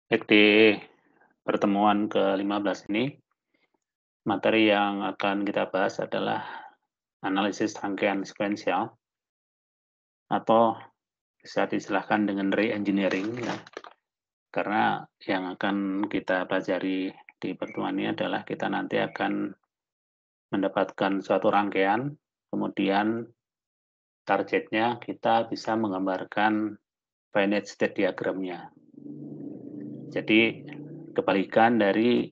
Baik, di pertemuan ke-15 ini, materi yang akan kita bahas adalah analisis rangkaian sekuensial atau bisa diistilahkan dengan re-engineering ya. Karena yang akan kita pelajari di pertemuan ini adalah kita nanti akan mendapatkan suatu rangkaian, kemudian targetnya kita bisa menggambarkan finite state diagramnya. Jadi kebalikan dari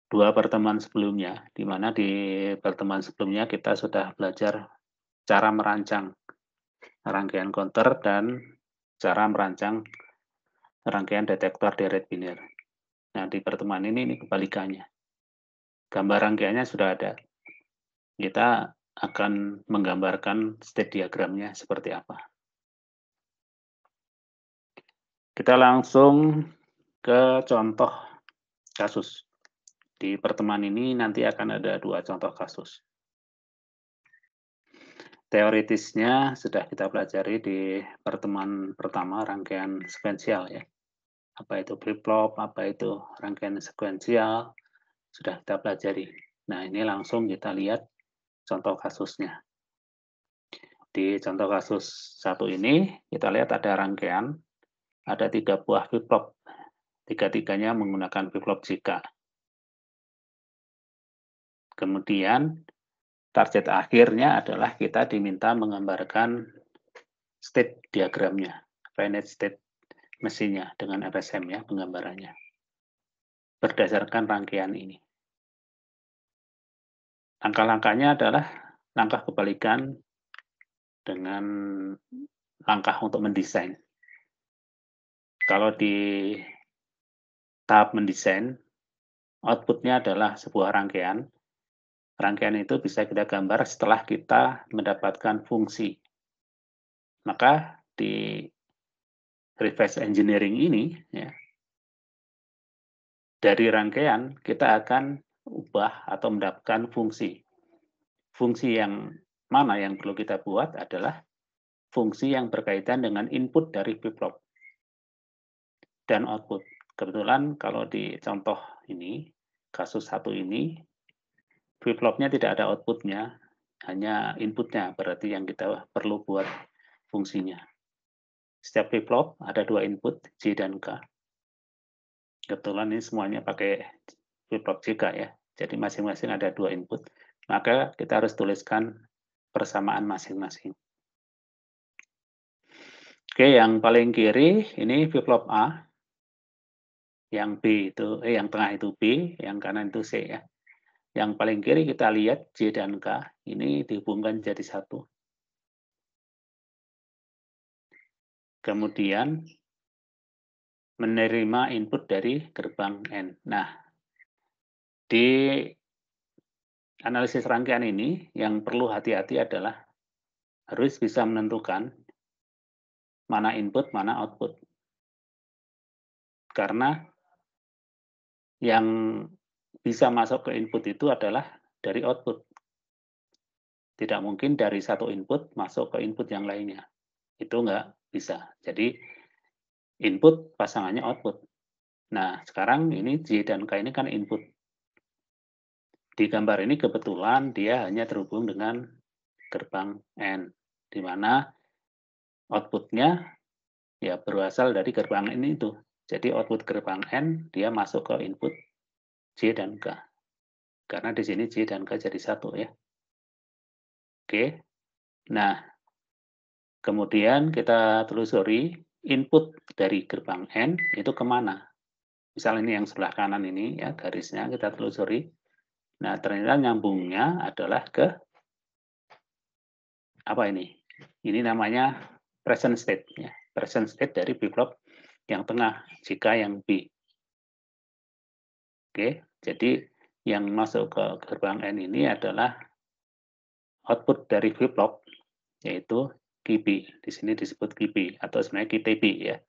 dua pertemuan sebelumnya, di mana di pertemuan sebelumnya kita sudah belajar cara merancang rangkaian counter dan cara merancang rangkaian detektor deret biner. Nah, di pertemuan ini kebalikannya. Gambar rangkaiannya sudah ada. Kita akan menggambarkan state diagramnya seperti apa. Kita langsung ke contoh kasus. Di pertemuan ini nanti akan ada dua contoh kasus. Teoritisnya sudah kita pelajari di pertemuan pertama rangkaian sekuensial ya. Apa itu flip-flop, apa itu rangkaian sekuensial, sudah kita pelajari. Nah, ini langsung kita lihat contoh kasusnya. Di contoh kasus satu ini, kita lihat ada rangkaian, ada 3 buah flip-flop. Tiga-tiganya menggunakan flip-flop JK. Kemudian, target akhirnya adalah kita diminta menggambarkan state diagramnya, finite state mesinnya dengan FSM ya, penggambarannya. Berdasarkan rangkaian ini. Langkah-langkahnya adalah langkah kebalikan dengan langkah untuk mendesain. Kalau di tahap mendesain, outputnya adalah sebuah rangkaian. Rangkaian itu bisa kita gambar setelah kita mendapatkan fungsi. Maka di reverse engineering ini, ya, dari rangkaian kita akan ubah atau mendapatkan fungsi. Fungsi yang mana yang perlu kita buat adalah fungsi yang berkaitan dengan input dari flip-flop dan output. Kebetulan kalau di contoh ini, kasus satu ini, flip-flopnya tidak ada outputnya, hanya inputnya, berarti yang kita perlu buat fungsinya. Setiap flip-flop ada dua input, J dan K. Kebetulan ini semuanya pakai flip-flop JK ya, jadi masing-masing ada dua input. Maka kita harus tuliskan persamaan masing-masing. Oke, yang paling kiri ini flip-flop A, yang B itu, yang tengah itu B, yang kanan itu C ya. Yang paling kiri kita lihat J dan K, ini dihubungkan jadi satu. Kemudian menerima input dari gerbang N. Nah, di analisis rangkaian ini yang perlu hati-hati adalah harus bisa menentukan mana input, mana output. Karena yang bisa masuk ke input itu adalah dari output. Tidak mungkin dari satu input masuk ke input yang lainnya. Itu nggak bisa. Jadi input pasangannya output. Nah, sekarang ini J dan K ini kan input. Di gambar ini kebetulan dia hanya terhubung dengan gerbang N, di mana outputnya ya berasal dari gerbang N itu. Jadi output gerbang N dia masuk ke input J dan K. Karena di sini J dan K jadi satu ya. Oke. Nah, kemudian kita telusuri input dari gerbang N itu kemana. Misal ini yang sebelah kanan ini ya, garisnya kita telusuri. Nah, ternyata nyambungnya adalah ke apa ini? Ini namanya present state ya. Present state dari flip-flop yang tengah, jika yang B. Oke, jadi yang masuk ke gerbang N ini adalah output dari flip-flop, yaitu QB. Di sini disebut QB atau sebenarnya QTB ya.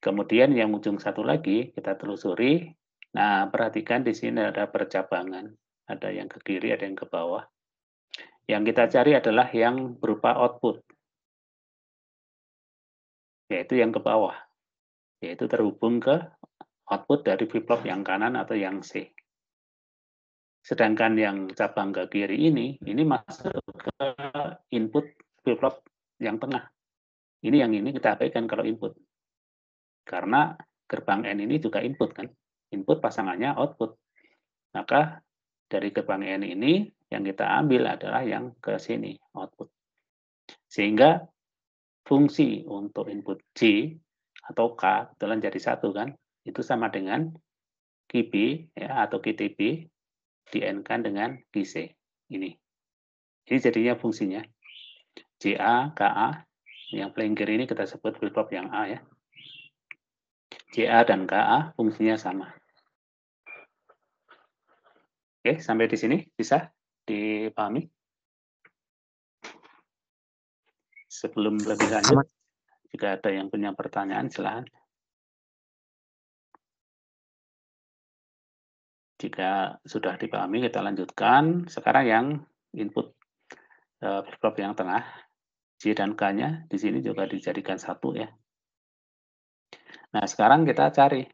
Kemudian yang ujung satu lagi kita telusuri. Nah, perhatikan di sini ada percabangan. Ada yang ke kiri, ada yang ke bawah. Yang kita cari adalah yang berupa output, yaitu yang ke bawah. yaitu terhubung ke output dari flip-flop yang kanan atau yang C. Sedangkan yang cabang ke kiri ini masuk ke input flip-flop yang tengah. Yang ini kita abaikan kalau input. Karena gerbang N ini juga input kan. Input pasangannya output. Maka dari gerbang N ini yang kita ambil adalah yang ke sini, output. Sehingga fungsi untuk input J atau K kebetulan jadi satu kan, itu sama dengan QB ya, atau QTB di-N-kan dengan QC. Ini jadinya fungsinya JA, KA, yang paling kiri ini kita sebut flip-flop yang A ya. JA dan KA fungsinya sama. Oke, sampai di sini bisa dipahami? Sebelum lebih lanjut, jika ada yang punya pertanyaan, silahkan. Jika sudah dipahami, kita lanjutkan. Sekarang yang input flip-flop yang tengah, J dan K-nya di sini juga dijadikan satu ya. Nah, sekarang kita cari.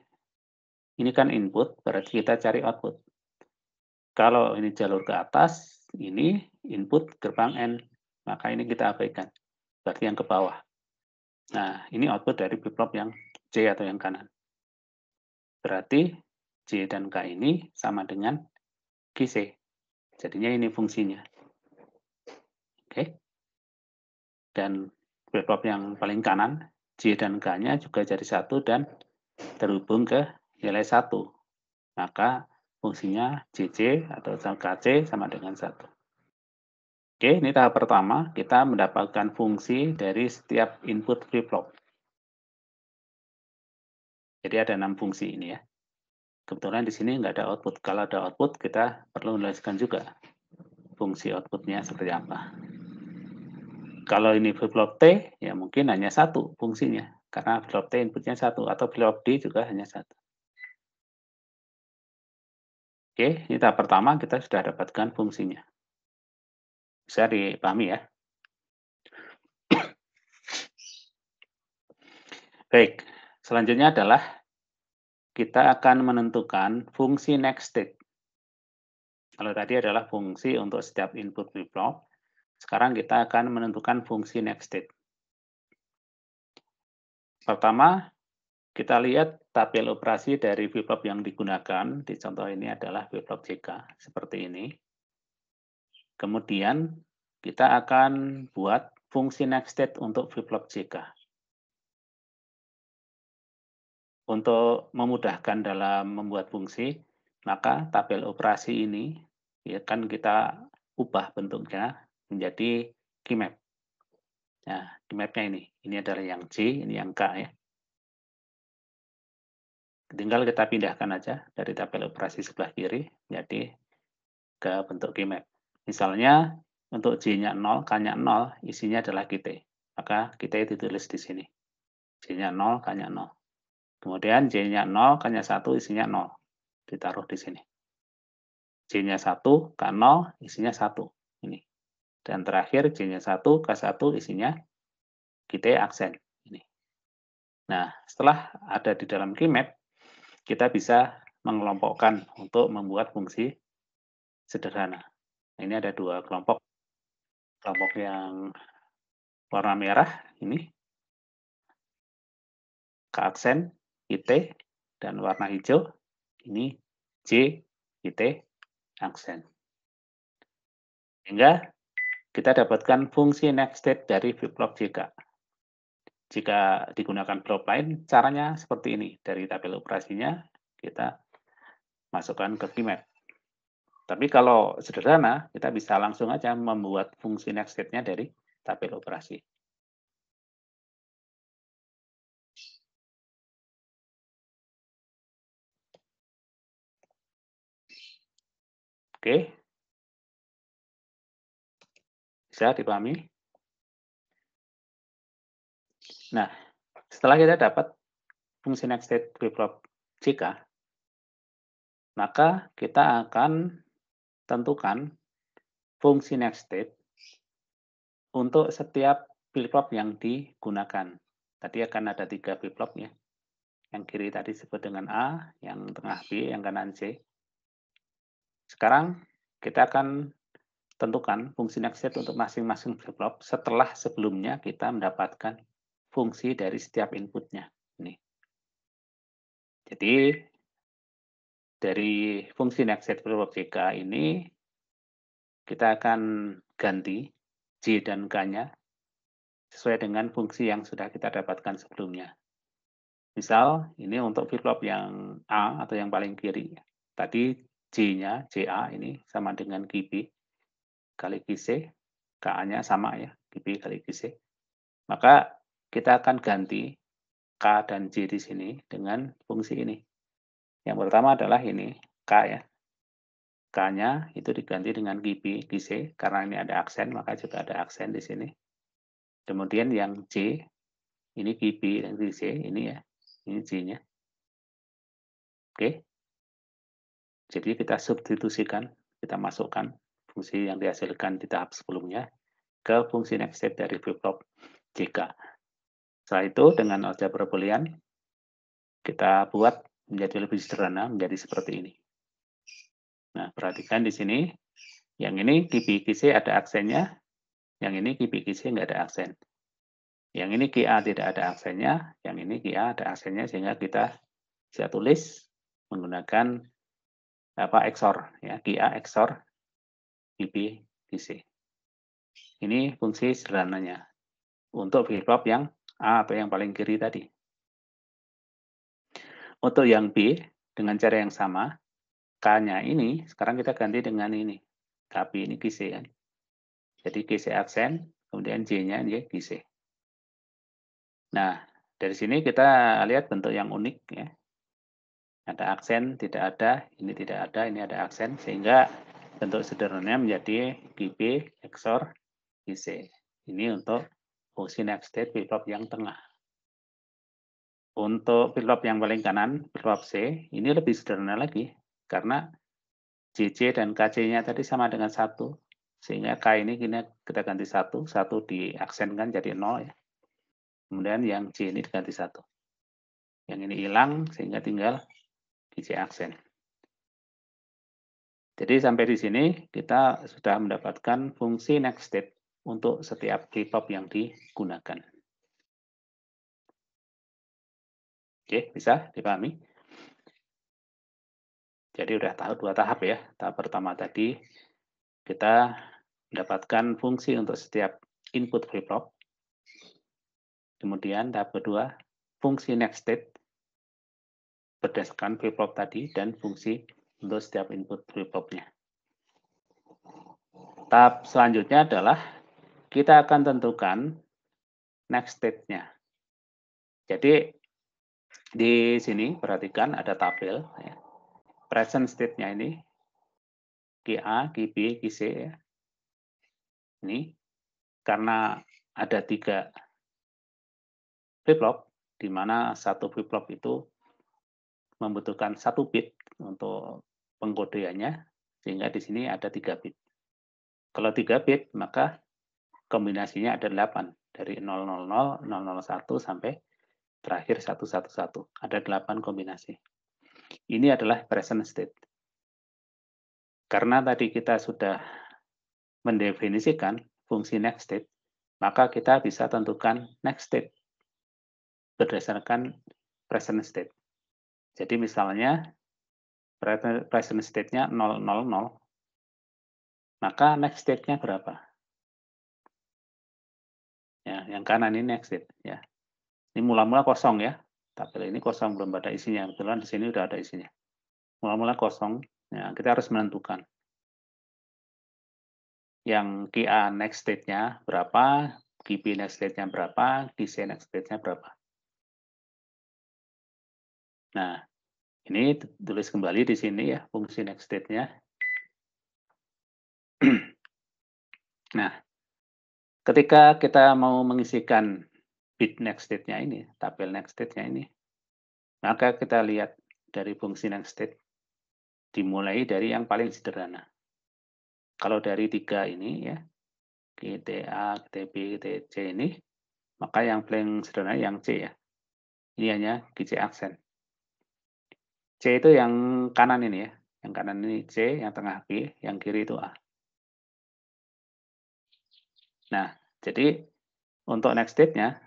Ini kan input, berarti kita cari output. Kalau ini jalur ke atas, ini input gerbang N, maka ini kita abaikan. Berarti yang ke bawah. Nah, ini output dari flip-flop yang J atau yang kanan. Berarti J dan K ini sama dengan QC. Jadinya ini fungsinya. Oke. Dan flip-flop yang paling kanan, J dan K-nya juga jadi satu dan terhubung ke nilai 1. Maka fungsinya JC atau KC sama dengan 1. Oke, ini tahap pertama. Kita mendapatkan fungsi dari setiap input flip-flop. Jadi ada 6 fungsi ini ya. Kebetulan di sini nggak ada output. Kalau ada output, kita perlu menuliskan juga fungsi outputnya seperti apa. Kalau ini flip-flop T, ya mungkin hanya satu fungsinya. Karena flip-flop T inputnya satu, atau flip-flop D juga hanya satu. Oke, ini tahap pertama kita sudah dapatkan fungsinya. Bisa dipahami ya? Baik, selanjutnya adalah kita akan menentukan fungsi next state. Kalau tadi adalah fungsi untuk setiap input flip-flop, sekarang kita akan menentukan fungsi next state. Pertama, kita lihat tabel operasi dari flip-flop yang digunakan. Di contoh ini adalah flip-flop JK, seperti ini. Kemudian, kita akan buat fungsi next state untuk flip-flop JK. Untuk memudahkan dalam membuat fungsi, maka tabel operasi ini ya kan kita ubah bentuknya menjadi key map. Nah, key map-nya ini adalah yang J, ini yang K ya. Tinggal kita pindahkan aja dari tabel operasi sebelah kiri menjadi ke bentuk key map. Misalnya untuk J-nya 0, K-nya 0, isinya adalah QT. Maka QT ditulis di sini. J-nya 0, K-nya 0. Kemudian J-nya 0, K-nya 1, isinya 0. Ditaruh di sini. J-nya 1, K0, isinya 1. Ini. Dan terakhir J-nya 1, K1, isinya QT aksen. Ini. Nah, setelah ada di dalam key map, kita bisa mengelompokkan untuk membuat fungsi sederhana. Ini ada dua kelompok. Kelompok yang warna merah, ini K aksen, QT, dan warna hijau, ini J, QT, aksen. Sehingga kita dapatkan fungsi next state dari flip-flop JK. Jika digunakan flip lain, caranya seperti ini. Dari tabel operasinya, kita masukkan ke key map. Tapi kalau sederhana, kita bisa langsung aja membuat fungsi next state-nya dari tabel operasi. Oke. Bisa dipahami? Nah, setelah kita dapat fungsi next state flip-flop JK, maka kita akan tentukan fungsi next state untuk setiap flip-flop yang digunakan. Tadi akan ada 3 flip-flop ya. Yang kiri tadi disebut dengan A, yang tengah B, yang kanan C. Sekarang kita akan tentukan fungsi next state untuk masing-masing flip-flop setelah sebelumnya kita mendapatkan fungsi dari setiap inputnya. Ini. Jadi dari fungsi next state flip-flop JK ini kita akan ganti J dan K-nya sesuai dengan fungsi yang sudah kita dapatkan sebelumnya. Misal, ini untuk flip-flop yang A atau yang paling kiri. Tadi J-nya, JA ini sama dengan QB kali QC, KA-nya sama ya, QB kali QC. Maka kita akan ganti K dan J di sini dengan fungsi ini. Yang pertama adalah ini, K ya. K-nya itu diganti dengan QB, QC, karena ini ada aksen, maka juga ada aksen di sini. Kemudian yang J, ini QB dan QC, ini ya, ini J-nya. Oke. Jadi kita substitusikan, kita masukkan fungsi yang dihasilkan di tahap sebelumnya ke fungsi next step dari flip-flop JK. Setelah itu dengan aljabar boolean kita buat menjadi lebih sederhana, menjadi seperti ini. Nah, perhatikan di sini, yang ini QB-QC ada aksennya, yang ini QB-QC nggak ada aksen. Yang ini QA tidak ada aksennya, yang ini QA ada aksennya, sehingga kita bisa tulis menggunakan XOR, ya, QA XOR QB QC. Ini fungsi sederhananya untuk flip-flop yang A atau yang paling kiri tadi. Untuk yang B, dengan cara yang sama, K-nya ini, sekarang kita ganti dengan ini. KB ini QC kan. Jadi QC aksen, kemudian J-nya ini QC. Nah, dari sini kita lihat bentuk yang unik ya. Ada aksen, tidak ada, ini tidak ada, ini ada aksen, sehingga bentuk sederhananya menjadi QB XOR QC. Ini untuk fungsi next state flip-flop yang tengah. Untuk flip-flop yang paling kanan, flip-flop C, ini lebih sederhana lagi. Karena JJ dan KC-nya tadi sama dengan 1. Sehingga K ini kita ganti 1, 1 diaksenkan jadi 0 ya. Kemudian yang J ini diganti 1. Yang ini hilang sehingga tinggal JJ aksen. Jadi sampai di sini kita sudah mendapatkan fungsi next state untuk setiap flip-flop yang digunakan. Oke, bisa dipahami? Jadi udah dua tahap ya. Tahap pertama tadi kita mendapatkan fungsi untuk setiap input flip-flop. Kemudian tahap kedua, fungsi next state berdasarkan flip-flop tadi dan fungsi untuk setiap input flip-flopnya. Tahap selanjutnya adalah kita akan tentukan next state-nya. Jadi di sini perhatikan ada tabel ya. Present state-nya ini QA, QB, QC ya. Ini karena ada 3 flip-flop di mana satu flip-flop itu membutuhkan 1 bit untuk pengkodeannya, sehingga di sini ada 3 bit. Kalau 3 bit, maka kombinasinya ada 8, dari 000, 001 sampai terakhir 111. Ada 8 kombinasi. Ini adalah present state. Karena tadi kita sudah mendefinisikan fungsi next state, maka kita bisa tentukan next state berdasarkan present state. Jadi misalnya present state-nya 000, maka next state-nya berapa? Ya, yang kanan ini next state ya. Ini mula-mula kosong ya. Tabel ini kosong, belum ada isinya. Kebetulan di sini udah ada isinya. Mula-mula kosong. Ya, kita harus menentukan. Yang QA next state-nya berapa, QB next state-nya berapa, QC next state-nya berapa. Nah, ini tulis kembali di sini ya, fungsi next state-nya. Nah, ketika kita mau mengisikan bit next state-nya ini, tabel next state-nya ini, maka kita lihat dari fungsi next state, dimulai dari yang paling sederhana. Kalau dari 3 ini ya, GTA, GTB, GTC ini, maka yang paling sederhana yang C ya. Ini hanya GC aksen. C itu yang kanan ini ya, yang kanan ini C, yang tengah B, yang kiri itu A. Nah, jadi untuk next state-nya,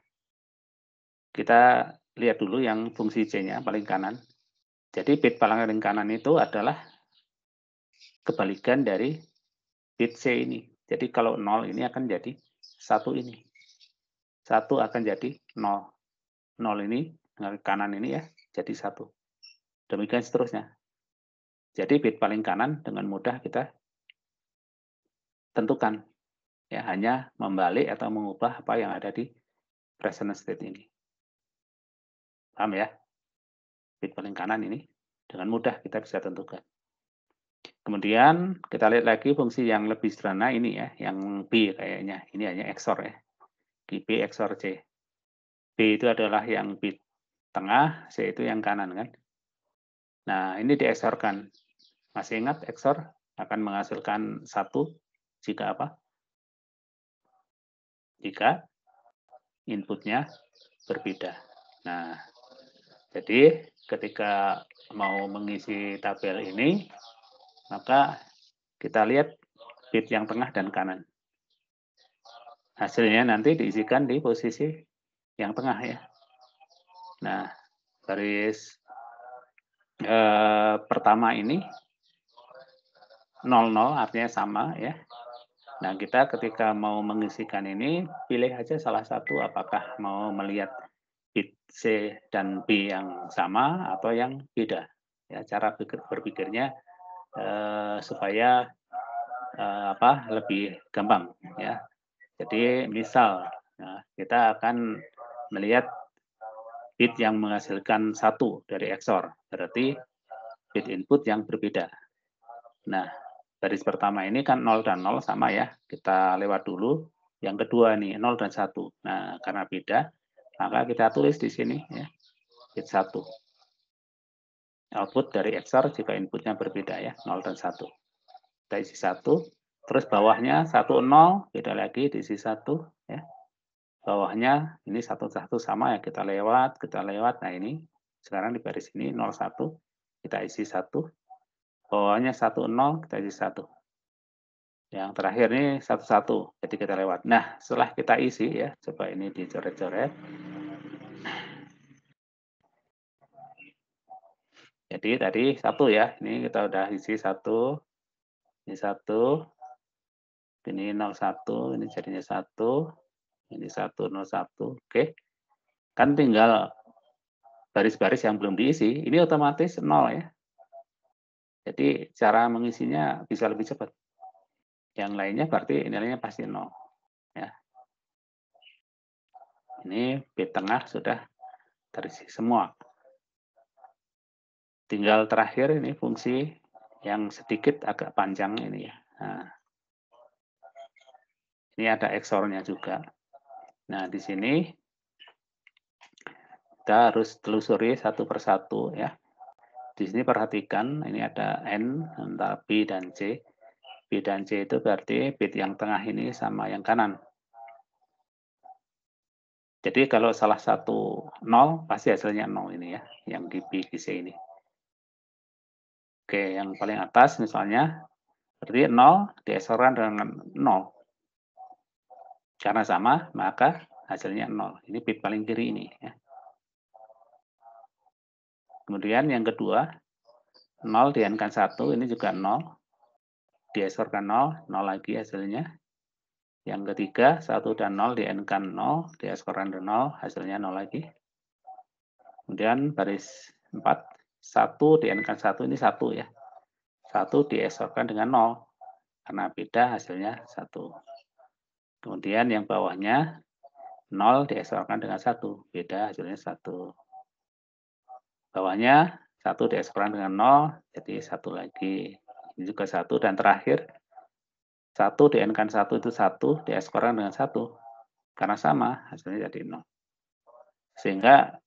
kita lihat dulu yang fungsi C-nya paling kanan. Jadi bit paling kanan itu adalah kebalikan dari bit C ini. Jadi kalau 0 ini akan jadi 1 ini. 1 akan jadi 0. 0 ini, kanan ini ya, jadi 1. Demikian seterusnya. Jadi bit paling kanan dengan mudah kita tentukan. Ya, hanya membalik atau mengubah apa yang ada di present state ini. Paham ya? Bit paling kanan ini dengan mudah kita bisa tentukan. Kemudian kita lihat lagi fungsi yang lebih sederhana ini ya, yang B kayaknya. Ini hanya XOR ya. B XOR C. B itu adalah yang bit tengah, C itu yang kanan kan. Nah, ini di XOR-kan. Masih ingat XOR akan menghasilkan 1 jika apa? Jika inputnya berbeda. Nah, jadi ketika mau mengisi tabel ini, maka kita lihat bit yang tengah dan kanan. Hasilnya nanti diisikan di posisi yang tengah ya. Nah, baris pertama ini 00 artinya sama ya. Nah, kita ketika mau mengisikan ini, pilih aja salah satu apakah mau melihat bit C dan B yang sama atau yang beda. Ya, cara berpikirnya supaya lebih gampang ya. Jadi misal kita akan melihat bit yang menghasilkan 1 dari XOR, berarti bit input yang berbeda. Nah, baris pertama ini kan 0 dan 0 sama ya, kita lewat dulu. Yang kedua nih 0 dan 1. Nah, karena beda, maka kita tulis di sini ya, bit 1. Output dari XOR jika inputnya berbeda ya, 0 dan 1. Kita isi 1, terus bawahnya 1 0, beda lagi diisi 1 ya. Bawahnya ini 1 1 sama ya, kita lewat. Nah, ini sekarang di baris ini 0 1, kita isi 1. Bawahnya 1 0, kita isi 1. Yang terakhir ini 1 1, jadi kita lewat. Nah, setelah kita isi ya, coba ini dicoret-coret. Jadi tadi 1 ya, ini kita udah isi 1, ini 1, ini 01, ini jadinya 1, ini 101, oke. Kan tinggal baris-baris yang belum diisi, ini otomatis 0 ya. Jadi cara mengisinya bisa lebih cepat. Yang lainnya berarti nilainya pasti 0 ya. Ini bit tengah sudah terisi semua. Tinggal terakhir ini fungsi yang sedikit agak panjang ini ya. Nah, ini ada XOR-nya juga. Nah, di sini kita harus telusuri satu persatu ya. Di sini perhatikan ini ada N antara B dan C. B dan C itu berarti bit yang tengah ini sama yang kanan. Jadi kalau salah satu 0, pasti hasilnya 0 ini ya, yang di B, di C ini. Oke, yang paling atas misalnya, berarti 0 di-XOR-kan dengan 0. Karena sama, maka hasilnya 0. Ini bit paling kiri ini ya. Kemudian yang kedua, 0 di-N-kan 1, ini juga 0. Di-XOR-kan 0, 0 lagi hasilnya. Yang ketiga, 1 dan 0 di-N-kan 0, di-XOR-kan 0, hasilnya 0 lagi. Kemudian baris 4, 1 di-N-kan 1, ini 1 ya. 1 di-XOR-kan dengan 0, karena beda hasilnya 1. Kemudian yang bawahnya 0 di-XOR-kan dengan 1, beda hasilnya 1. Bawahnya 1 di-XOR-kan dengan 0, jadi 1 lagi. Ini juga 1, dan terakhir 1 di-N-kan 1 itu 1, di-XOR-kan dengan 1. Karena sama, hasilnya jadi 0. Sehingga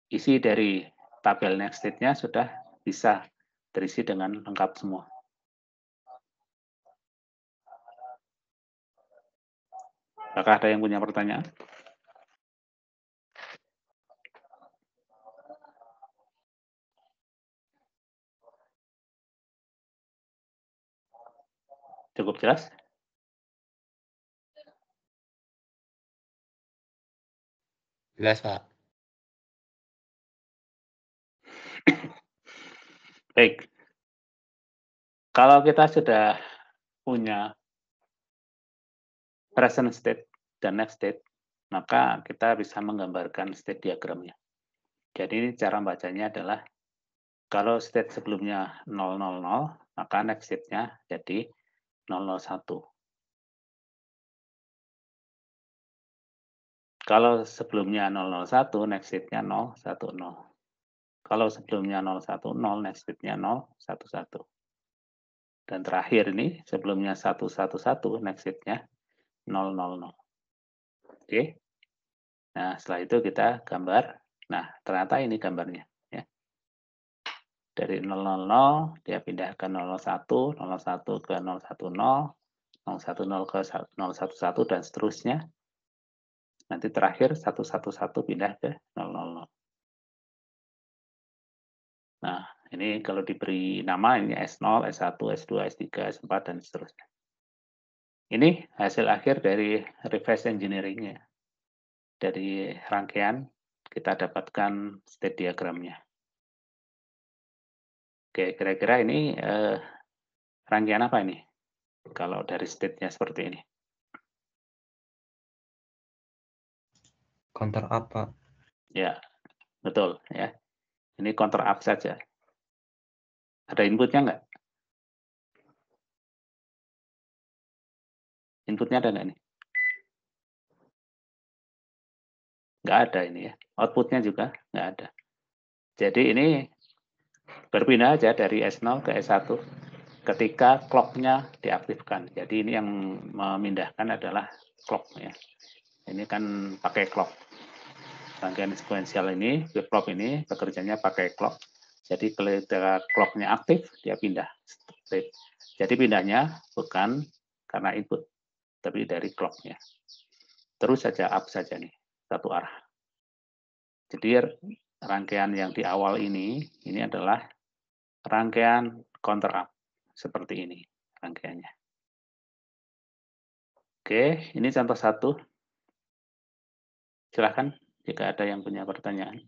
isi dari tabel next state-nya sudah bisa terisi dengan lengkap semua. Apakah ada yang punya pertanyaan? Cukup jelas? Jelas, Pak. Baik, kalau kita sudah punya present state dan next state, maka kita bisa menggambarkan state diagramnya. Jadi cara bacanya adalah kalau state sebelumnya 000, maka next state-nya jadi 001. Kalau sebelumnya 001, next state-nya 010. Kalau sebelumnya 010, next state-nya 011. Dan terakhir ini sebelumnya 111, next state-nya 000. Oke. Nah, setelah itu kita gambar. Nah, ternyata ini gambarnya. Ya. Dari 000, dia pindah ke 01, 01 ke 010, 010 ke 011, dan seterusnya. Nanti terakhir 111 pindah ke 000. Nah, ini kalau diberi nama, ini S0, S1, S2, S3, S4, dan seterusnya. Ini hasil akhir dari reverse engineering-nya. Dari rangkaian, kita dapatkan state diagramnya. Oke, kira-kira ini rangkaian apa ini? Kalau dari state-nya seperti ini. Counter apa? Ya, betul. Ya. Ini counter up saja. Ada inputnya nggak? Inputnya ada nggak nih? Nggak ada ini ya. Outputnya juga nggak ada. Jadi ini berpindah aja dari S0 ke S1 ketika clock-nya diaktifkan. Jadi ini yang memindahkan adalah clock ya. Ini kan pakai clock. Rangkaian sekuensial ini, flip-flop ini bekerjanya pakai clock. Jadi ketika clock-nya aktif, dia pindah. Jadi pindahnya bukan karena input, tapi dari clock-nya. Terus saja up saja nih, satu arah. Jadi rangkaian yang di awal ini adalah rangkaian counter up. Seperti ini rangkaiannya. Oke, ini contoh satu. Silahkan jika ada yang punya pertanyaan.